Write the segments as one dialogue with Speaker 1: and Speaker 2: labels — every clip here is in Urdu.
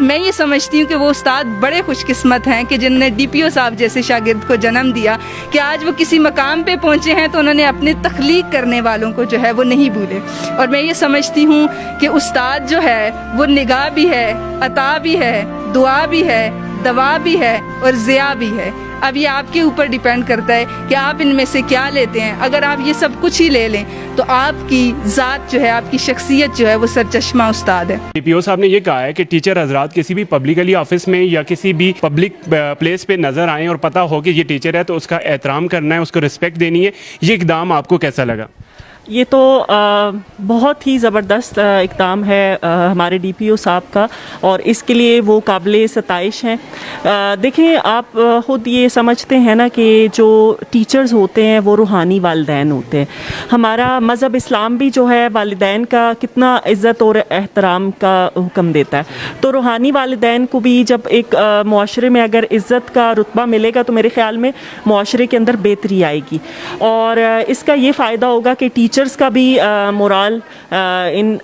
Speaker 1: میں یہ سمجھتی ہوں کہ وہ استاد بڑے خوش قسمت ہیں کہ جنہوں نے ڈی پی او صاحب جیسے شاگرد کو جنم دیا کہ آج وہ کسی مقام پہ پہنچے ہیں تو انہوں نے اپنے تخلیق کرنے والوں کو جو ہے وہ نہیں بھولے. اور میں یہ سمجھتی ہوں کہ استاد جو ہے وہ نگاہ بھی ہے، عطا بھی ہے، دعا بھی ہے، دوا بھی ہے اور ضیاء بھی ہے. اب یہ آپ کے اوپر ڈیپینڈ کرتا ہے کہ آپ ان میں سے کیا لیتے ہیں. اگر آپ یہ سب کچھ ہی لے لیں تو آپ کی ذات جو ہے، آپ کی شخصیت جو ہے وہ سرچشمہ استاد ہے.
Speaker 2: ڈی پی او صاحب نے یہ کہا ہے کہ ٹیچر حضرات کسی بھی پبلکلی آفس میں یا کسی بھی پبلک پلیس پہ نظر آئیں اور پتہ ہو کہ یہ ٹیچر ہے تو اس کا احترام کرنا ہے، اس کو رسپیکٹ دینی ہے. یہ اقدام آپ کو کیسا لگا؟
Speaker 3: یہ تو بہت ہی زبردست اقدام ہے ہمارے ڈی پی او صاحب کا، اور اس کے لیے وہ قابل ستائش ہیں. دیکھیں، آپ خود یہ سمجھتے ہیں نا کہ جو ٹیچرز ہوتے ہیں وہ روحانی والدین ہوتے ہیں. ہمارا مذہب اسلام بھی جو ہے والدین کا کتنا عزت اور احترام کا حکم دیتا ہے. تو روحانی والدین کو بھی جب ایک معاشرے میں اگر عزت کا رتبہ ملے گا تو میرے خیال میں معاشرے کے اندر بہتری آئے گی، اور اس کا یہ فائدہ ہوگا کہ ٹیچرز کا بھی مورال ان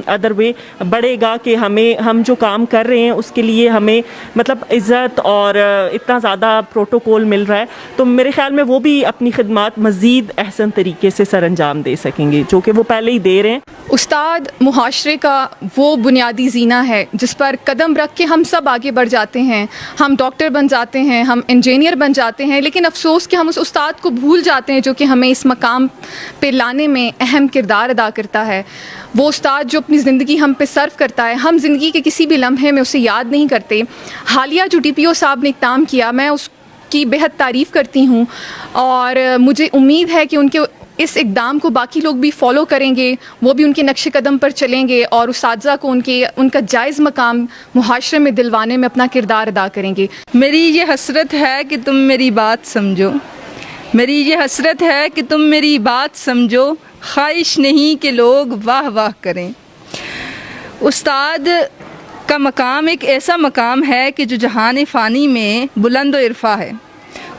Speaker 3: ادر وے بڑھے گا کہ ہم جو کام کر رہے ہیں اس کے لیے ہمیں مطلب عزت اور اتنا زیادہ پروٹوکول مل رہا ہے. تو میرے خیال میں وہ بھی اپنی خدمات مزید احسن طریقے سے سر انجام دے سکیں گے، جو کہ وہ پہلے ہی دے رہے ہیں.
Speaker 4: استاد معاشرے کا وہ بنیادی زینہ ہے جس پر قدم رکھ کے ہم سب آگے بڑھ جاتے ہیں. ہم ڈاکٹر بن جاتے ہیں، ہم انجینئر بن جاتے ہیں، لیکن افسوس کہ ہم اس استاد کو بھول جاتے ہیں جو کہ ہمیں اس مقام پہ لانے میں اہم کردار ادا کرتا ہے. وہ استاد جو اپنی زندگی ہم پہ صرف کرتا ہے، ہم زندگی کے کسی بھی لمحے میں اسے یاد نہیں کرتے. حالیہ جو ڈی پی او صاحب نے اقدام کیا، میں اس کی بہت تعریف کرتی ہوں، اور مجھے امید ہے کہ ان کے اس اقدام کو باقی لوگ بھی فالو کریں گے، وہ بھی ان کے نقش قدم پر چلیں گے اور اساتذہ کو ان کا جائز مقام معاشرے میں دلوانے میں اپنا کردار ادا کریں گے.
Speaker 1: میری یہ حسرت ہے کہ تم میری بات سمجھو، میری یہ حسرت ہے کہ تم میری بات سمجھو، خواہش نہیں کہ لوگ واہ واہ کریں. استاد کا مقام ایک ایسا مقام ہے کہ جو جہان فانی میں بلند و عرفا ہے.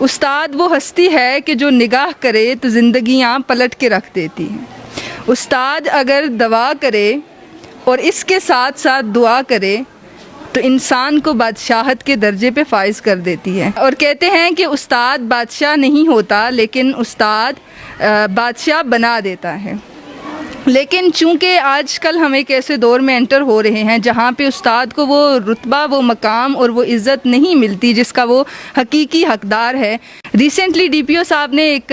Speaker 1: استاد وہ ہستی ہے کہ جو نگاہ کرے تو زندگیاں پلٹ کے رکھ دیتی ہیں. استاد اگر دعا کرے اور اس کے ساتھ ساتھ دعا کرے تو انسان کو بادشاہت کے درجے پہ فائز کر دیتی ہے. اور کہتے ہیں کہ استاد بادشاہ نہیں ہوتا، لیکن استاد بادشاہ بنا دیتا ہے. لیکن چونکہ آج کل ہم ایک ایسے دور میں انٹر ہو رہے ہیں جہاں پہ استاد کو وہ رتبہ، وہ مقام اور وہ عزت نہیں ملتی جس کا وہ حقیقی حقدار ہے. ریسنٹلی ڈی پی او صاحب نے ایک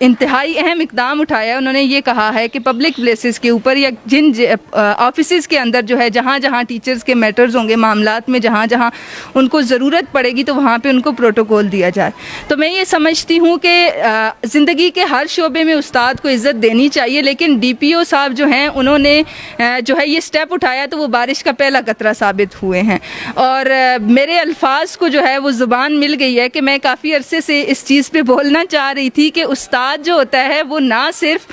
Speaker 1: انتہائی اہم اقدام اٹھایا ہے. انہوں نے یہ کہا ہے کہ پبلک پلیسز کے اوپر یا جن آفیسز کے اندر جو ہے جہاں جہاں ٹیچرز کے میٹرز ہوں گے، معاملات میں جہاں جہاں ان کو ضرورت پڑے گی تو وہاں پہ ان کو پروٹوکول دیا جائے. تو میں یہ سمجھتی ہوں کہ زندگی کے ہر شعبے میں استاد کو عزت دینی چاہیے، لیکن ڈی پی او صاحب جو ہیں انہوں نے جو ہے یہ سٹیپ اٹھایا تو وہ بارش کا پہلا قطرہ ثابت ہوئے ہیں. اور میرے الفاظ کو جو ہے وہ زبان مل گئی ہے کہ میں کافی عرصے سے اس چیز پہ بولنا چاہ رہی تھی کہ استاد جو ہوتا ہے وہ نہ صرف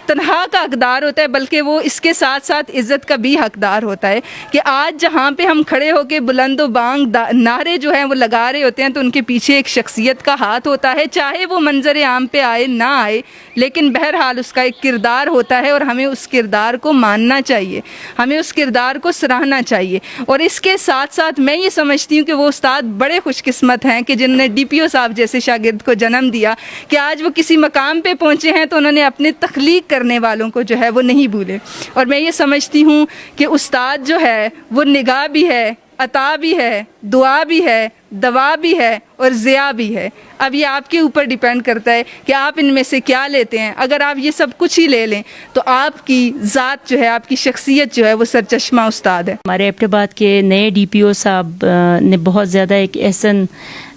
Speaker 1: تنہا کا حقدار ہوتا ہے بلکہ وہ اس کے ساتھ ساتھ عزت کا بھی حقدار ہوتا ہے. کہ آج جہاں پہ ہم کھڑے ہو کے بلند و بانگ نعرے جو ہیں وہ لگا رہے ہوتے ہیں تو ان کے پیچھے ایک شخصیت کا ہاتھ ہوتا ہے، چاہے وہ منظر عام پہ آئے نہ آئے، لیکن بہرحال اس کا ایک کردار ہوتا ہے اور ہمیں اس کردار کو ماننا چاہیے، ہمیں اس کردار کو سراہنا چاہیے. اور اس کے ساتھ ساتھ میں یہ سمجھتی ہوں کہ وہ استاد بڑے خوش قسمت ہیں کہ جنہوں نے ڈی پی او صاحب جیسے شاگرد کو جنم دیا کہ آج وہ کسی مقام پہ پہنچے ہیں تو انہوں نے اپنے تخلیق کرنے والوں کو جو ہے وہ نہیں بھولے. اور میں یہ سمجھتی ہوں کہ استاد جو ہے وہ نگاہ بھی ہے، عطا بھی ہے، دعا بھی ہے، دوا بھی ہے اور ضیاء بھی ہے. اب یہ آپ کے اوپر ڈیپینڈ کرتا ہے کہ آپ ان میں سے کیا لیتے ہیں. اگر آپ یہ سب کچھ ہی لے لیں تو آپ کی ذات جو ہے، آپ کی شخصیت جو ہے وہ سرچشمہ استاد ہے.
Speaker 5: ہمارے ایبٹ آباد کے نئے ڈی پی او صاحب نے بہت زیادہ ایک احسن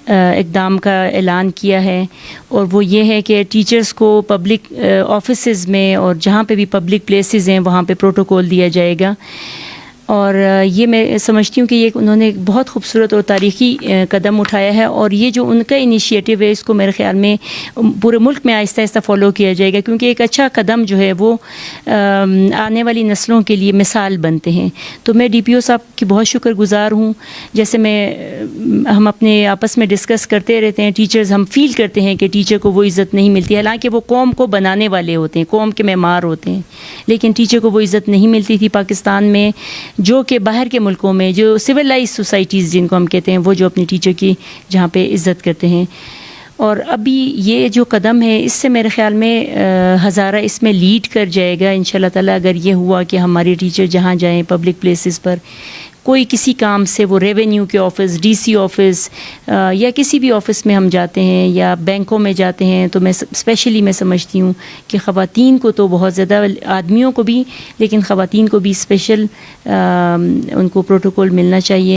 Speaker 5: اقدام کا اعلان کیا ہے، اور وہ یہ ہے کہ ٹیچرز کو پبلک آفیسز میں اور جہاں پہ بھی پبلک پلیسز ہیں وہاں پہ پروٹوکول دیا جائے گا. اور یہ میں سمجھتی ہوں کہ یہ انہوں نے ایک بہت خوبصورت اور تاریخی قدم اٹھایا ہے، اور یہ جو ان کا انیشیٹو ہے اس کو میرے خیال میں پورے ملک میں آہستہ آہستہ فالو کیا جائے گا، کیونکہ ایک اچھا قدم جو ہے وہ آنے والی نسلوں کے لیے مثال بنتے ہیں. تو میں ڈی پی او صاحب کی بہت شکر گزار ہوں. جیسے ہم اپنے آپس میں ڈسکس کرتے رہتے ہیں، ٹیچرز ہم فیل کرتے ہیں کہ ٹیچر کو وہ عزت نہیں ملتی، حالانکہ وہ قوم کو بنانے والے ہوتے ہیں، قوم کے معمار ہوتے ہیں، لیکن ٹیچر کو وہ عزت نہیں ملتی تھی. پاکستان میں جو کہ باہر کے ملکوں میں جو سویلائز سوسائٹیز جن کو ہم کہتے ہیں وہ جو اپنی ٹیچر کی جہاں پہ عزت کرتے ہیں. اور ابھی یہ جو قدم ہے اس سے میرے خیال میں ہزارہ اس میں لیڈ کر جائے گا انشاءاللہ تعالیٰ. اگر یہ ہوا کہ ہماری ٹیچر جہاں جائیں پبلک پلیسز پر کوئی کسی کام سے وہ ریونیو کے آفس ڈی سی آفس یا کسی بھی آفس میں ہم جاتے ہیں یا بینکوں میں جاتے ہیں تو میں اسپیشلی میں سمجھتی ہوں کہ خواتین کو تو بہت زیادہ آدمیوں کو بھی لیکن خواتین کو بھی اسپیشل ان کو پروٹوکول ملنا چاہیے.